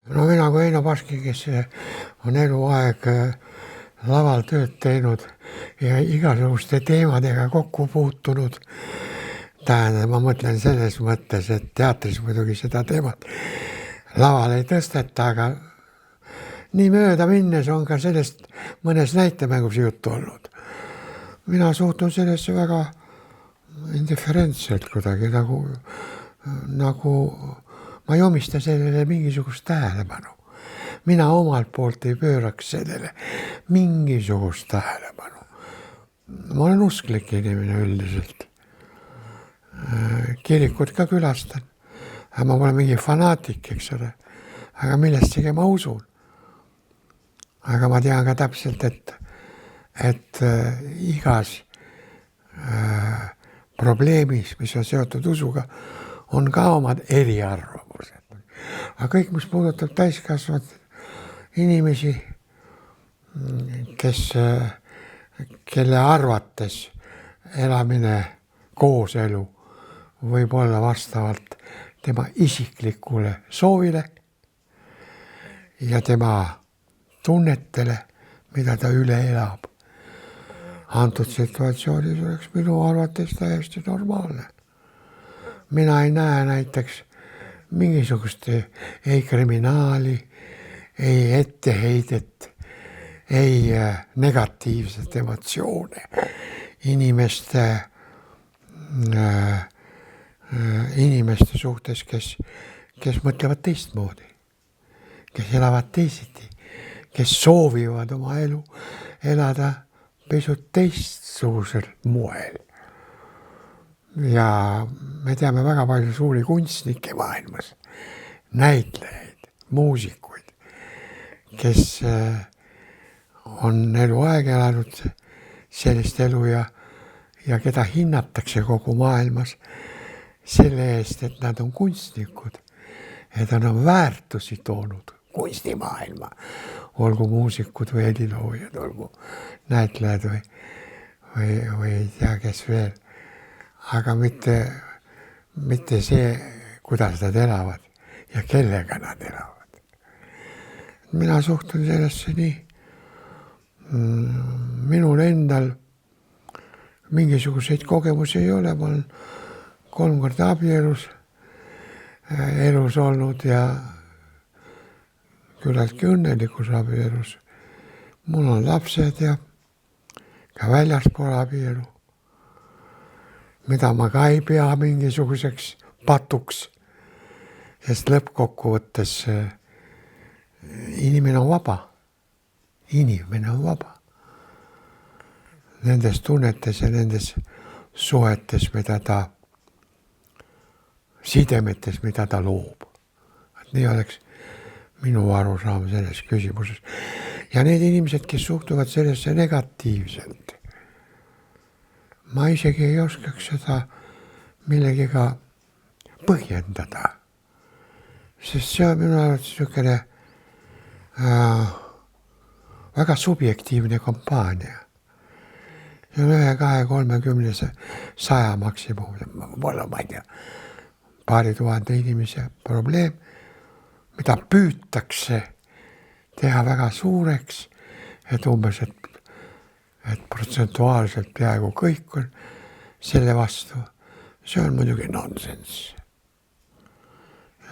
No mina kui Eino Baski, kes on eluaeg laval tööd teinud ja igasuguste teemadega kokku puutunud. Tähendab, ma mõtlen selles mõttes, et teatris muidugi seda teemat laval ei tõsteta, aga nii mööda minnes on ka sellest mõnes näitemängus juttu olnud. Mina suhtun sellesse väga indifferentselt kuidagi, nagu ma ei omista sellele mingisugust tähelepanu. Mina omalt poolt ei pööraks sellele mingisugust tähelepanu. Ma olen usklik inimene üldiselt. Kirikut ka külastan. Ma pole mingi fanaatik, eks ole. Aga millestki ma usun. Aga ma tean ka täpselt, et igas probleemis, mis on seotud usuga, on ka omad eriarvamused. Aga kõik, mis puudutab täiskasvad inimesi, kelle arvates elamine kooselu võib olla vastavalt tema isiklikule soovile ja tema tunnetele, mida ta üle elab. Antud situatsioonis oleks minu arvates täiesti normaalne. Mina ei näe näiteks mingisugust ei kriminaali, ei etteheidet, ei negatiivset emotsioone inimeste suhtes, kes mõtlevad teistmoodi, kes elavad teisiti, kes soovivad oma elu elada pisut teistsugusel moel. Ja me teame väga palju suuri kunstnikke maailmas, näitlejaid, muusikuid, kes on eluaeg elanud sellist elu ja keda hinnatakse kogu maailmas selle eest, et nad on kunstnikud, et nad on väärtusi toonud kunstimaailma, olgu muusikud või heliloojad, olgu näitlejad või ei tea, kes veel. Aga mitte see, kuidas nad elavad ja kellega nad elavad. Mina suhtun sellesse nii. Minul endal mingisuguseid kogemusi ei ole. Ma olen 3 korda elus olnud ja küllaltki õnnelikus abielus. Mul on lapsed ja ka väljaspool abielu, mida ma ka ei pea mingisuguseks patuks, sest lõppkokkuvõttes inimene on vaba. Inimene on vaba. Nendes tunnetes ja nendes suhetes, sidemetes, mida ta loob. Nii oleks minu arusaam selles küsimuses. Ja need inimesed, kes suhtuvad sellesse negatiivselt, ma isegi ei oskaks seda millegiga põhjendada. Sest see on minu arvates niisugune väga subjektiivne kampaania. See on 1, 2, 30, 100 maksimum, võib-olla, ma ei tea, paari tuhande inimese probleem, mida püütakse teha väga suureks, et umbes, et protsentuaalselt peaaegu kõik on selle vastu. See on muidugi nonsenss.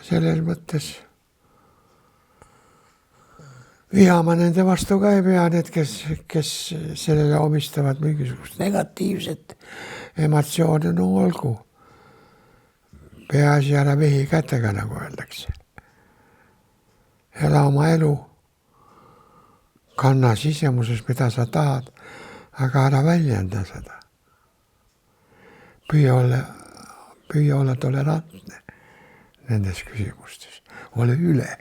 Selles mõttes vihama nende vastu ka ei pea, need, kes sellele omistavad mingisugust negatiivset emotsiooni, no olgu. Peaasi ära mehi kätega, nagu öeldakse. Ela oma elu, kanna sisemuses, mida sa tahad, aga ära väljenda seda. Püüa olla tolerantne nendes küsimustes. Ole üle.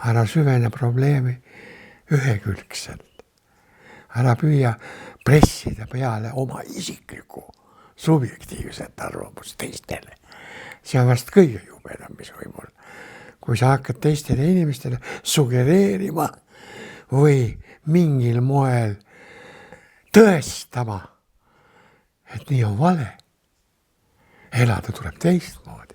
Ära süvene probleemi ühekülgselt. Ära püüa pressida peale oma isiklikku subjektiivset arvamust teistele. See on vast kõige jubedam, mis võib olla. Kui sa hakkad teistele inimestele sugereerima või mingil moel tõestama, et nii on vale. Elada tuleb teistmoodi.